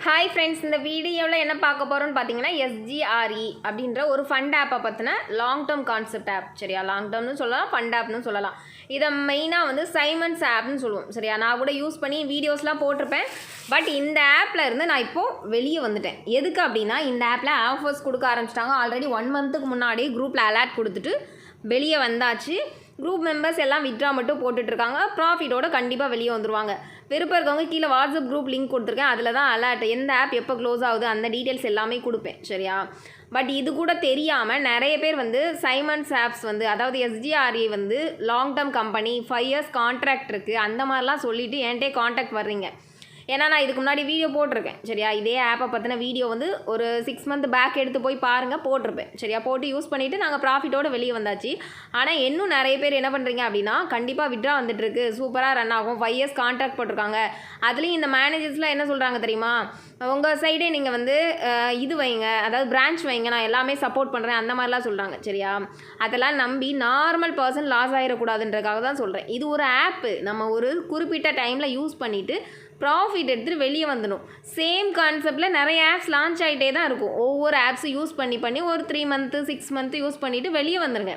Hi friends, இந்த வீடியோவில் என்ன பார்க்க போகிறோன்னு பார்த்தீங்கன்னா SGRE அப்படின்ற ஒரு ஃபண்ட் ஆப்பை பற்றின லாங் டேர்ம் கான்செப்ட் ஆப். சரியா, லாங் டேர்ம்னு சொல்லலாம், ஃபண்ட் ஆப்னு சொல்லலாம். இதை மெயினாக வந்து சைமன்ஸ் ஆப்னு சொல்லுவோம். சரியா, நான் கூட யூஸ் பண்ணி வீடியோஸ்லாம் போட்டிருப்பேன். பட் இந்த ஆப்பில் இருந்து நான் இப்போது வெளியே வந்துட்டேன். எதுக்கு அப்படின்னா, இந்த ஆப்பில் ஆஃபர்ஸ் கொடுக்க ஆரம்பிச்சிட்டாங்க. ஆல்ரெடி 1 மந்த்துக்கு முன்னாடி குரூப்பில் அலர்ட் கொடுத்துட்டு வெளியே வந்தாச்சு. குரூப் மெம்பர்ஸ் எல்லாம் வித்ட்ரா மட்டும் போட்டுட்ருக்காங்க. ப்ராஃபிட்டோட கண்டிப்பாக வெளியே வந்துடுவாங்க. விருப்பம் இருக்கவங்க கீழே வாட்ஸ்அப் குரூப் லிங்க் கொடுத்துருக்கேன். அதில் தான் அலர்ட், எந்த ஆப் எப்போ க்ளோஸ் ஆகுது அந்த டீட்டெயில்ஸ் எல்லாமே கொடுப்பேன். சரியா, பட் இது கூட தெரியாமல் நிறைய பேர் வந்து சைமன்ஸ் ஆப்ஸ் வந்து, அதாவது SGRE வந்து long term company, 5 years contract இருக்குது, அந்த மாதிரிலாம் சொல்லிவிட்டு என்கிட்டே கான்டாக்ட் வர்றீங்க. ஏன்னா நான் இதுக்கு முன்னாடி வீடியோ போட்டிருக்கேன். சரியா, இதே ஆப்பை பற்றின வீடியோ வந்து ஒரு 6 மந்த் பேக் எடுத்து போய் பாருங்கள், போட்டிருப்பேன். சரியா, போட்டு யூஸ் பண்ணிவிட்டு நாங்கள் ப்ராஃபிட்டோடு வெளியே வந்தாச்சு. ஆனால் இன்னும் நிறைய பேர் என்ன பண்ணுறீங்க அப்படின்னா, கண்டிப்பாக வித்ட்ரா வந்துட்டுருக்கு, சூப்பராக ரன் ஆகும், 5 இயர்ஸ் கான்ட்ராக்ட் போட்டிருக்காங்க. அதுலேயும் இந்த மேனேஜர்ஸ்லாம் என்ன சொல்கிறாங்க தெரியுமா, உங்கள் சைடே நீங்கள் வந்து இது வைங்க, அதாவது பிரான்ச் வைங்க, நான் எல்லாமே சப்போர்ட் பண்ணுறேன், அந்த மாதிரிலாம் சொல்கிறாங்க. சரியா, அதெல்லாம் நம்பி நார்மல் பர்சன் லாஸ் ஆகிடக்கூடாதுன்றதுக்காக தான் சொல்கிறேன். இது ஒரு ஆப்பு, நம்ம ஒரு குறிப்பிட்ட டைமில் யூஸ் பண்ணிவிட்டு ப்ராஃபிட் எடுத்துகிட்டு வெளியே வந்துடும். சேம் கான்செப்டில் நிறைய ஆப்ஸ் லான்ச் ஆகிட்டே தான் இருக்கும். ஒவ்வொரு ஆப்ஸும் யூஸ் பண்ணி ஒரு 3 மந்த்து 6 மந்த்து யூஸ் பண்ணிவிட்டு வெளியே வந்துடுங்க.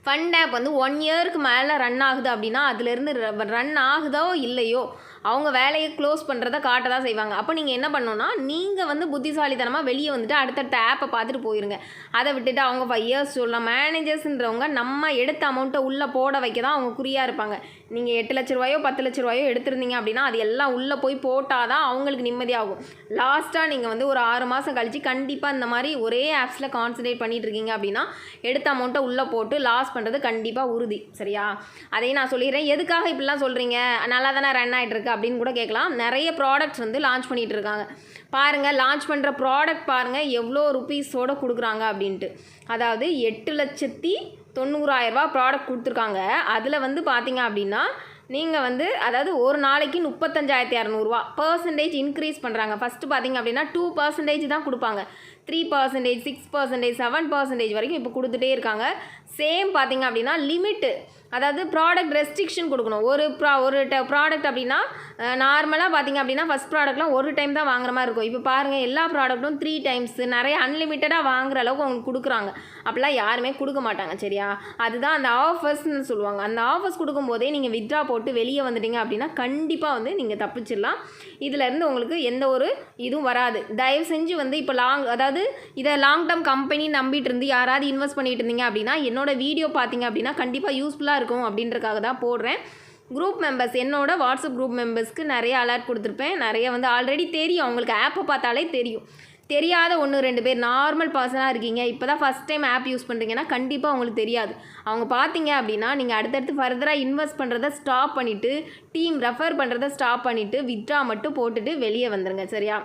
ஃபண்ட் ஆப் வந்து 1 இயருக்கு மேலே ரன் ஆகுது அப்படின்னா, அதுலேருந்து ரன் ஆகுதோ இல்லையோ அவங்க வேலையை க்ளோஸ் பண்ணுறதை காட்ட தான் செய்வாங்க. அப்போ நீங்கள் என்ன பண்ணணுன்னா, நீங்கள் வந்து புத்திசாலித்தனமாக வெளியே வந்துட்டு அடுத்தடுத்த ஆப்பை பார்த்துட்டு போயிருங்க. அதை விட்டுட்டு அவங்க 5 இயர்ஸ் சொல்லலாம். மேனேஜர்ஸ்ன்றவங்க நம்ம எடுத்த அமௌண்ட்டை உள்ளே போட வைக்க தான் அவங்க குறியாக இருப்பாங்க. நீங்கள் 8 லட்ச ரூபாயோ 10 லட்ச ரூபாயோ எடுத்திருந்தீங்க அப்படின்னா, அது எல்லாம் உள்ளே போய் போட்டால் தான் அவங்களுக்கு நிம்மதியாகும். லாஸ்ட்டாக நீங்கள் வந்து ஒரு 6 மாதம் கழித்து கண்டிப்பாக இந்த மாதிரி ஒரே ஆப்ஸில் கான்சன்ட்ரேட் பண்ணிகிட்டு இருக்கீங்க அப்படின்னா, எடுத்த அமௌண்ட்டை உள்ளே போட்டு லாஸ் பண்ணுறது கண்டிப்பாக உறுதி. சரியா, அதையும் நான் சொல்லிடுறேன். எதுக்காக இப்படிலாம் சொல்கிறீங்க, நல்லா தானே ரன் ஆகிட்டு இருக்கு அப்படின்னு கூட கேட்கலாம். நிறைய ப்ராடக்ட்ஸ் வந்து லான்ச் பண்ணிகிட்டு இருக்காங்க. பாருங்கள், லான்ச் பண்ணுற ப்ராடக்ட் பாருங்கள் எவ்வளோ ருப்பீஸோடு கொடுக்குறாங்க அப்படின்ட்டு. அதாவது 8,90,000 ரூபா ப்ராடக்ட் கொடுத்துருக்காங்க. அதில் வந்து பார்த்தீங்க அப்படின்னா, நீங்கள் வந்து அதாவது ஒரு நாளைக்கு 35,200 பர்சன்டேஜ் இன்க்ரீஸ் பண்ணுறாங்க. ஃபஸ்ட்டு பார்த்தீங்க அப்படின்னா 2% தான் கொடுப்பாங்க. 3%, 6%, 7% வரைக்கும் இப்போ கொடுத்துட்டே இருக்காங்க. சேம் பார்த்தீங்க அப்படின்னா லிமிட்டு, அதாவது ப்ராடக்ட் ரெஸ்ட்ரிக்ஷன் கொடுக்கணும். ஒரு ப்ராடக்ட் அப்படின்னா நார்மலாக பார்த்தீங்க அப்படின்னா ஃபஸ்ட் ப்ராடக்ட்லாம் ஒரு டைம் தான் வாங்குற மாதிரி இருக்கும். இப்போ பாருங்கள், எல்லா ப்ராடக்ட்டும் 3 டைம்ஸ், நிறைய அன்லிமிட்டடாக வாங்குற அளவுக்கு அவங்க கொடுக்குறாங்க. அப்படிலாம் யாருமே கொடுக்க மாட்டாங்க. சரியா, அதுதான் அந்த ஆஃபர்ஸ்ன்னு சொல்லுவாங்க. அந்த ஆஃபர்ஸ் கொடுக்கும்போதே நீங்கள் வித்ட்ரா போட்டு வெளியே வந்துட்டீங்க அப்படின்னா கண்டிப்பாக வந்து நீங்கள் தப்பிச்சிடலாம். இதிலேருந்து உங்களுக்கு எந்த ஒரு இதுவும் வராது. தயவு செஞ்சு வந்து இப்போ அதாவது இதை லாங் டேர்ம் கம்பெனி நம்பிட்டு இருந்து யாராவது இன்வெஸ்ட் பண்ணிட்டு இருந்தீங்க அப்படின்னா, என்னோட வீடியோ பார்த்தீங்க அப்படின்னா கண்டிப்பாக யூஸ்ஃபுல்லாக இருக்கும் அப்படின்றக்காக தான் போடுறேன். குரூப் மெம்பர்ஸ், என்னோட வாட்ஸ்அப் குரூப் மெம்பர்ஸ்க்கு நிறைய அலர்ட் கொடுத்துருப்பேன். நிறைய வந்து ஆல்ரெடி தெரியும், அவங்களுக்கு ஆப்பை பார்த்தாலே தெரியும். தெரியாத 1-2 பேர் நார்மல் பர்சனாக இருக்கீங்க, இப்போ தான் ஃபஸ்ட் டைம் ஆப் யூஸ் பண்ணுறீங்கன்னா கண்டிப்பாக அவங்களுக்கு தெரியாது. அவங்க பார்த்தீங்க அப்படின்னா நீங்கள் அடுத்தடுத்து ஃபர்தராக இன்வெஸ்ட் பண்ணுறதை ஸ்டாப் பண்ணிவிட்டு, டீம் ரெஃபர் பண்ணுறதை ஸ்டாப் பண்ணிவிட்டு வித்ட்ரா மட்டும் போட்டுட்டு வெளியே வந்துடுங்க. சரியா,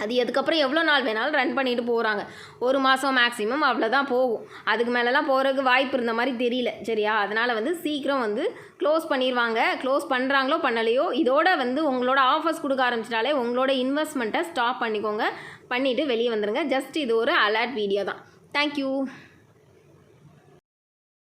அது அதுக்கப்புறம் எவ்வளோ நாள் வேணாலும் ரன் பண்ணிட்டு போகிறாங்க. 1 மாதம் மேக்ஸிமம் அவ்வளோதான் போகும். அதுக்கு மேலெலாம் போகிறதுக்கு வாய்ப்பு இருந்த மாதிரி தெரியல. சரியா, அதனால் வந்து சீக்கிரம் வந்து க்ளோஸ் பண்ணிடுவாங்க. க்ளோஸ் பண்ணுறாங்களோ பண்ணலையோ, இதோட வந்து உங்களோட ஆஃபர்ஸ் கொடுக்க ஆரம்பிச்சிட்டாலே உங்களோட இன்வெஸ்ட்மெண்ட்டை ஸ்டாப் பண்ணிக்கோங்க. பண்ணிவிட்டு வெளியே வந்துடுங்க. ஜஸ்ட் இது ஒரு அலர்ட் வீடியோ தான். தேங்க்யூ.